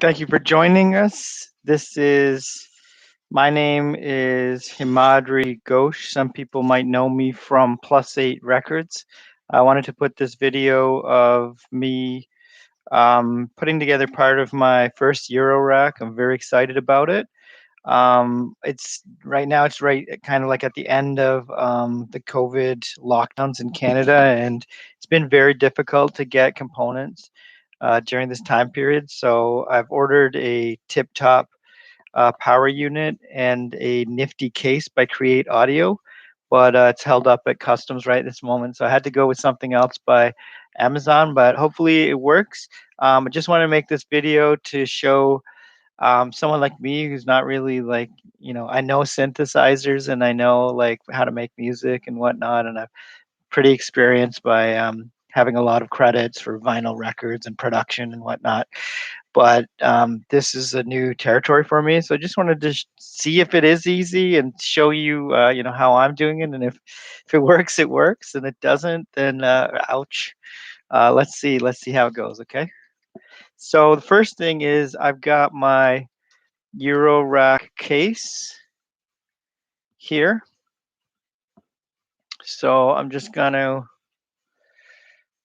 Thank you for joining us. My name is Himadri Ghosh. Some people might know me from Plus 8 Records. I wanted to put this video of me putting together part of my first Eurorack. I'm very excited about it. It's right now, it's right kind of like at the end of the COVID lockdowns in Canada, and it's been very difficult to get components during this time period. So I've ordered a tip-top power unit and a nifty case by Create Audio, but it's held up at customs right this moment. So I had to go with something else by Amazon, but hopefully it works. I just want to make this video to show someone like me who's not really like, I know synthesizers and I know like how to make music and whatnot, and I'm pretty experienced by having a lot of credits for vinyl records and production and whatnot. But this is a new territory for me, so I just wanted to see if it is easy and show you, how I'm doing it, and if it works, it works, and it doesn't, then ouch. Let's see how it goes. Okay. So the first thing is I've got my Eurorack case here. So I'm just gonna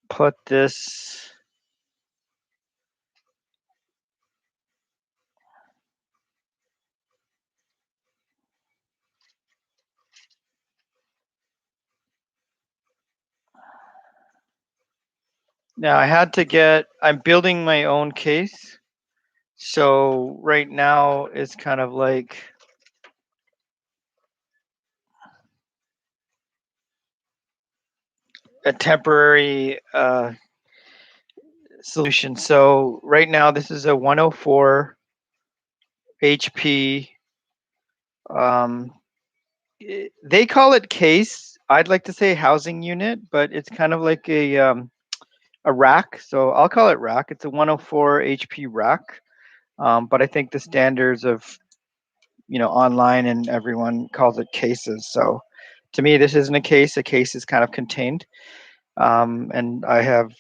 put this. Now I'm building my own case. So right now it's kind of like a temporary solution. So right now this is a 104 HP. Um, they call it case. I'd like to say housing unit, but it's kind of like a rack. So I'll call it rack. It's a 104 HP rack. But I think the standards of online and everyone calls it cases. So to me, this isn't a case. A case is kind of contained. And I have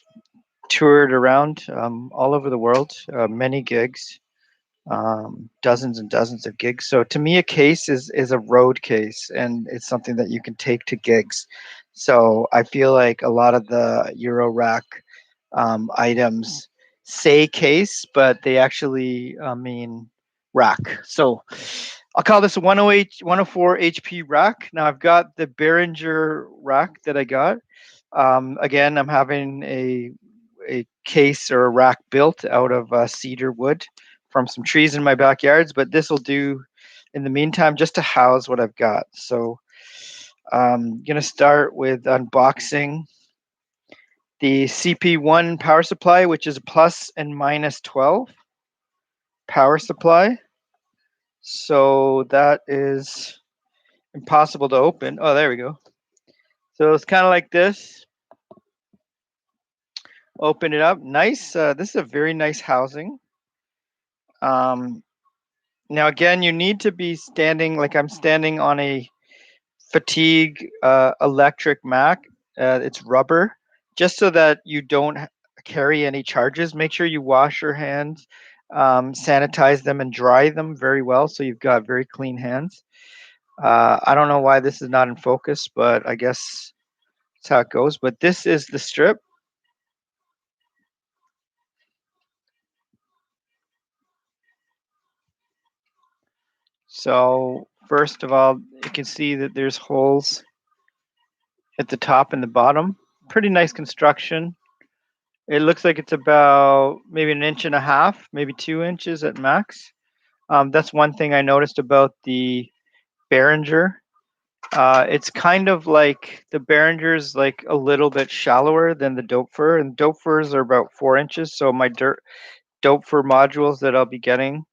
toured around all over the world, many gigs, dozens and dozens of gigs. So to me, a case is a road case, and it's something that you can take to gigs. So I feel like a lot of the Eurorack items say case, but they actually mean rack. So I'll call this a 108, 104 HP rack. Now I've got the Behringer rack that I got. Again, I'm having a case or a rack built out of cedar wood from some trees in my backyards, but this will do in the meantime just to house what I've got. So I'm going to start with unboxing the CP1 power supply, which is a plus and minus 12 power supply. So that is impossible to open. Oh, there we go. So it's kind of like this. Open it up. Nice. This is a very nice housing. Um, Now, again, you need to be standing like I'm standing on a fatigue electric Mac. It's rubber, just so that you don't carry any charges. Make sure you wash your hands, sanitize them, and dry them very well so you've got very clean hands. I don't know why this is not in focus, but I guess that's how it goes. But this is the strip. So first of all, you can see that there's holes at the top and the bottom. Pretty nice construction. It looks like it's about maybe an inch and a half, maybe 2 inches at max. That's one thing I noticed about the Behringer. It's kind of like the Behringer's like a little bit shallower than the Doepfer, and Doepfers are about 4 inches. So my Doepfer modules that I'll be getting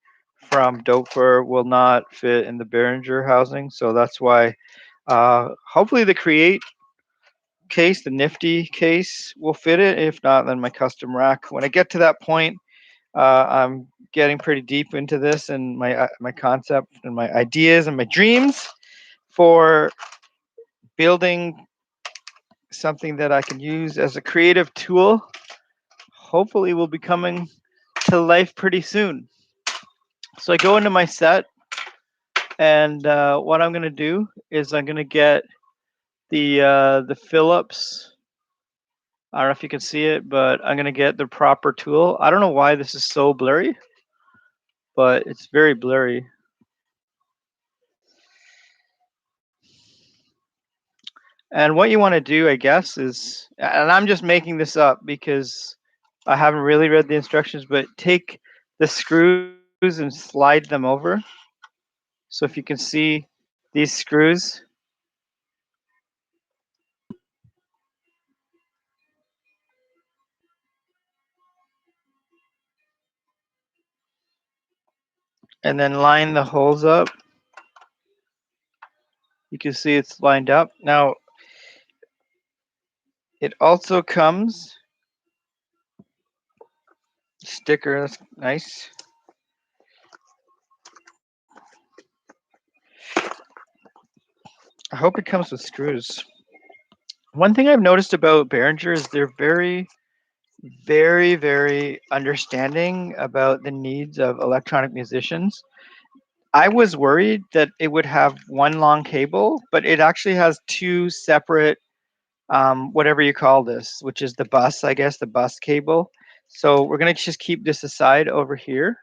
from Doepfer will not fit in the Behringer housing. So that's why hopefully the Create case, the nifty case, will fit it. If not, then my custom rack. When I get to that point, I'm getting pretty deep into this and my concept and my ideas and my dreams for building something that I can use as a creative tool. Hopefully, will be coming to life pretty soon. So I go into my set, and what I'm going to do is I'm going to get the Phillips. I don't know if you can see it, but I'm going to get the proper tool. I don't know why this is so blurry, but it's very blurry. And what you want to do, I guess, is, and I'm just making this up because I haven't really read the instructions, but take the screws and slide them over. So if you can see these screws, and then line the holes up, you can see it's lined up. Now, it also comes sticker, that's nice. I hope it comes with screws. One thing I've noticed about Behringer is they're very, very, very understanding about the needs of electronic musicians. I was worried that it would have one long cable, but it actually has two separate, whatever you call this, which is the bus, I guess, the bus cable. So we're going to just keep this aside over here.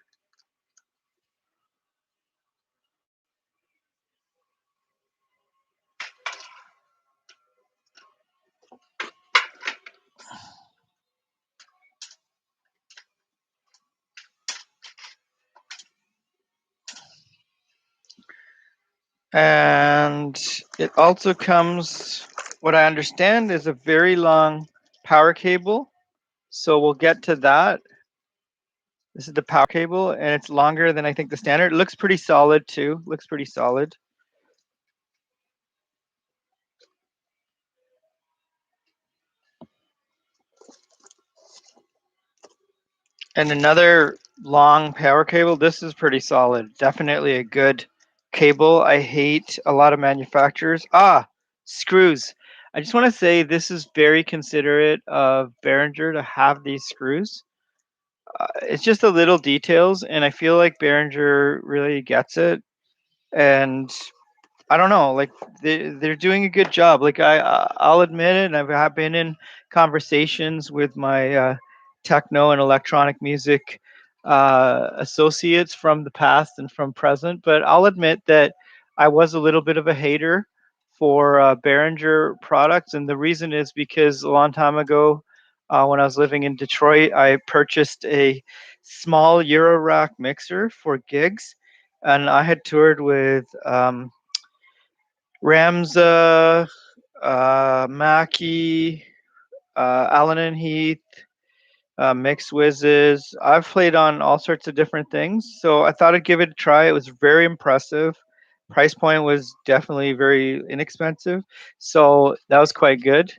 And it also comes, what I understand, is a very long power cable. So we'll get to that. This is the power cable, and it's longer than I think the standard. It looks pretty solid too. Looks pretty solid. And another long power cable. This is pretty solid. Definitely a good cable. I hate a lot of manufacturers. Screws. I just want to say this is very considerate of Behringer to have these screws. It's just the little details, and I feel like Behringer really gets it. And I don't know, like they're doing a good job. Like I'll admit it. I've been in conversations with my techno and electronic music associates from the past and from present, but I'll admit that I was a little bit of a hater for Behringer products, and the reason is because a long time ago, when I was living in Detroit, I purchased a small Eurorack mixer for gigs, and I had toured with. Ramza, Mackie, Allen and Heath, Mix Whizzes. I've played on all sorts of different things, so I thought I'd give it a try. It was very impressive. Price point was definitely very inexpensive, so that was quite good.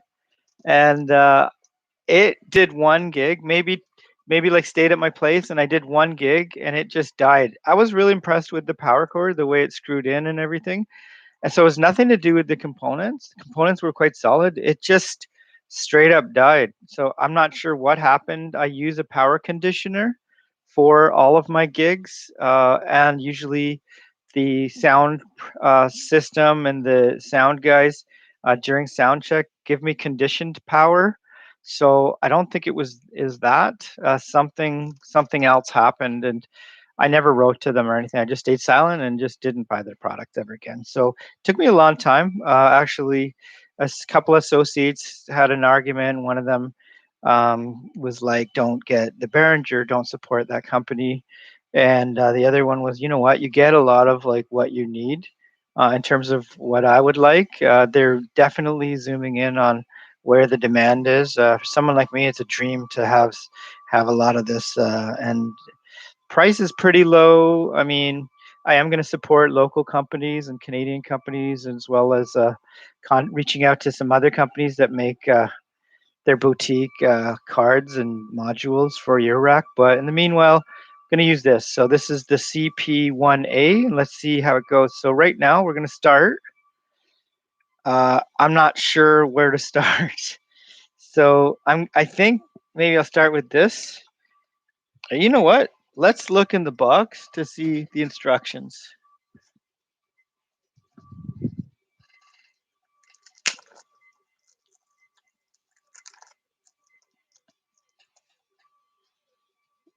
And it did one gig, maybe like stayed at my place, and I did one gig, and it just died. I was really impressed with the power cord, the way it screwed in and everything. And so it was nothing to do with the components. The components were quite solid. It just straight up died. So I'm not sure what happened. I use a power conditioner for all of my gigs, and usually the sound system and the sound guys during sound check give me conditioned power. So I don't think it was is that something else happened, and I never wrote to them or anything. I just stayed silent and just didn't buy their product ever again. So it took me a long time. Actually, couple associates had an argument. One of them was like, "Don't get the Behringer. Don't support that company." And the other one was, "You know what? You get a lot of like what you need in terms of what I would like." They're definitely zooming in on where the demand is. For someone like me, it's a dream to have a lot of this, and price is pretty low. I mean, I am going to support local companies and Canadian companies, as well as reaching out to some other companies that make their boutique cards and modules for Eurorack. But in the meanwhile, I'm going to use this. So this is the CP1A, and let's see how it goes. So right now we're going to start. I'm not sure where to start. So I think maybe I'll start with this. You know what? Let's look in the box to see the instructions.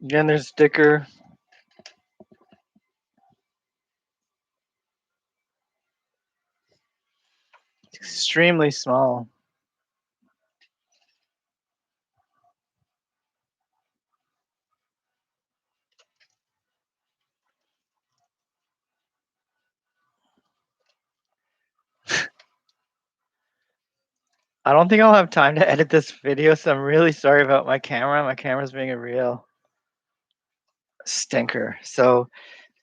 Again, there's a sticker. It's extremely small. I don't think I'll have time to edit this video, so I'm really sorry about my camera. My camera's being a real stinker. So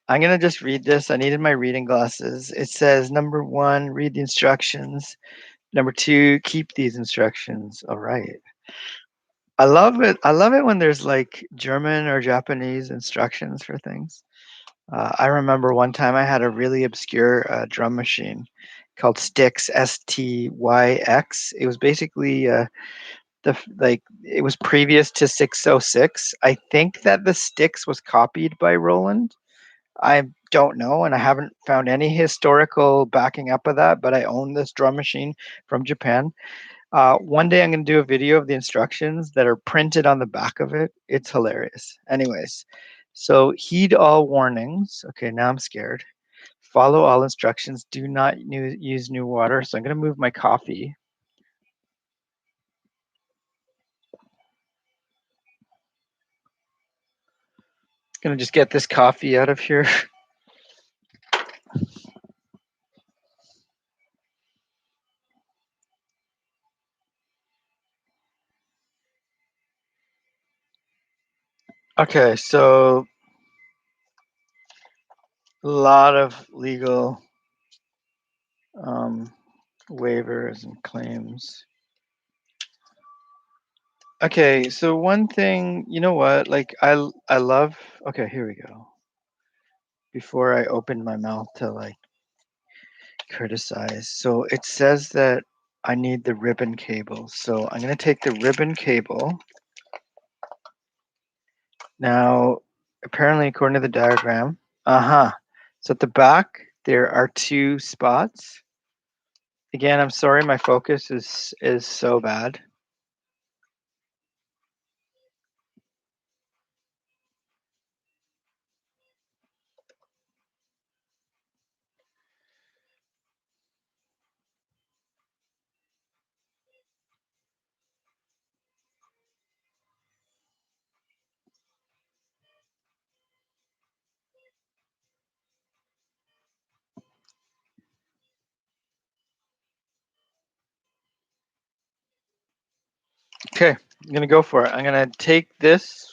I'm going to just read this. I needed my reading glasses. It says, number 1, read the instructions. Number 2, keep these instructions. All right. I love it. I love it when there's like German or Japanese instructions for things. I remember one time I had a really obscure drum machine called Styx, STYX. It was basically it was previous to 606. I think that the Styx was copied by Roland. I don't know, and I haven't found any historical backing up of that, but I own this drum machine from Japan. One day I'm going to do a video of the instructions that are printed on the back of it. It's hilarious. Anyways, so heed all warnings. Okay, now I'm scared. Follow all instructions. Do not use new water. So I'm going to move my coffee. Going to just get this coffee out of here. Okay, so a lot of legal waivers and claims. Okay, so one thing, you know what? Like I love. Okay, here we go. Before I open my mouth to like criticize, so it says that I need the ribbon cable. So I'm gonna take the ribbon cable. Now, apparently, according to the diagram, so at the back there are 2 spots. Again, I'm sorry, my focus is so bad. Okay, I'm gonna go for it. I'm gonna take this.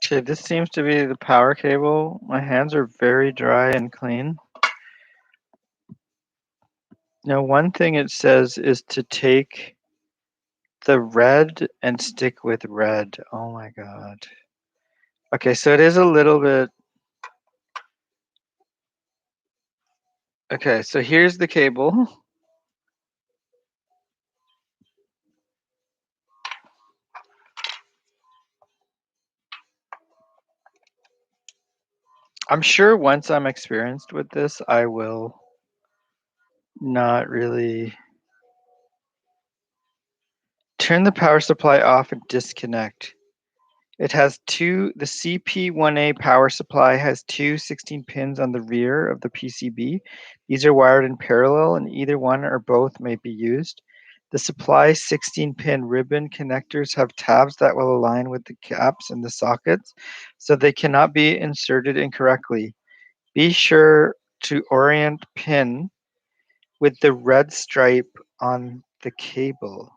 Okay, this seems to be the power cable. My hands are very dry and clean. Now, one thing it says is to take the red and stick with red. Oh my god. Okay, so it is a little bit. Okay, so here's the cable. I'm sure once I'm experienced with this, I will not really turn the power supply off and disconnect. It has the CP1A power supply has 16 pins on the rear of the PCB. These are wired in parallel and either one or both may be used. The supply 16-pin ribbon connectors have tabs that will align with the caps and the sockets, so they cannot be inserted incorrectly. Be sure to orient pin with the red stripe on the cable.